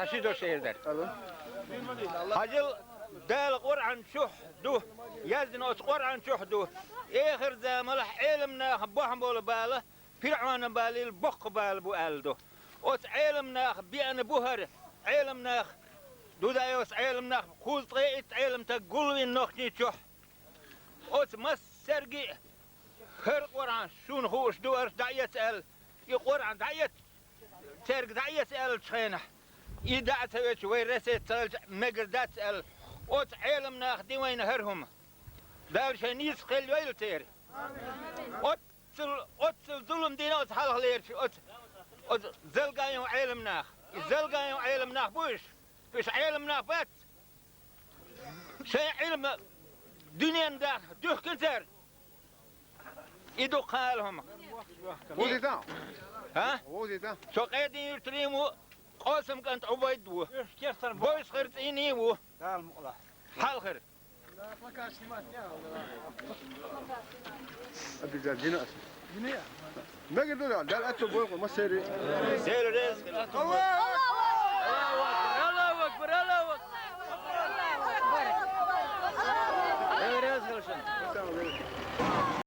haşido şehirler. Tamam. Hacıl del Kur'an şuhdu. Yazdın o Kur'an şuhdu. Ehir zamalah ilimna buhum bolu balı. Fir'anın balil bok bal bu eldu. Ot ilimna bi'an buhar. Ilimna dudayos ilimna kuzqi it ilimta gulvin nohni şuh. Ot mas sergi her Kur'an şun hoş duvar dayet el. Kur'an dayet sergi dayet el çayna. إذا سويت ويرست مقردات أوت علم ناخدين وين هرهم دار شنيس قل ويل تير أوت ظلم دين أوت حال لير أوت زلقايم علم ناخ زلقايم علم ناخ بوش علم ناخ بات شيء علم دنيا داخ دوخ كنتر إدو قالهم Hoe zit dat? ها Hoe zit dat? شو قاعدين يرتريموا قاسم كانت عبيد بويس خرت إني و حال خرت أبي زاد جناس. جنيه. ما قدروا ده الأتو بوقو ما سيري. سير رزق الله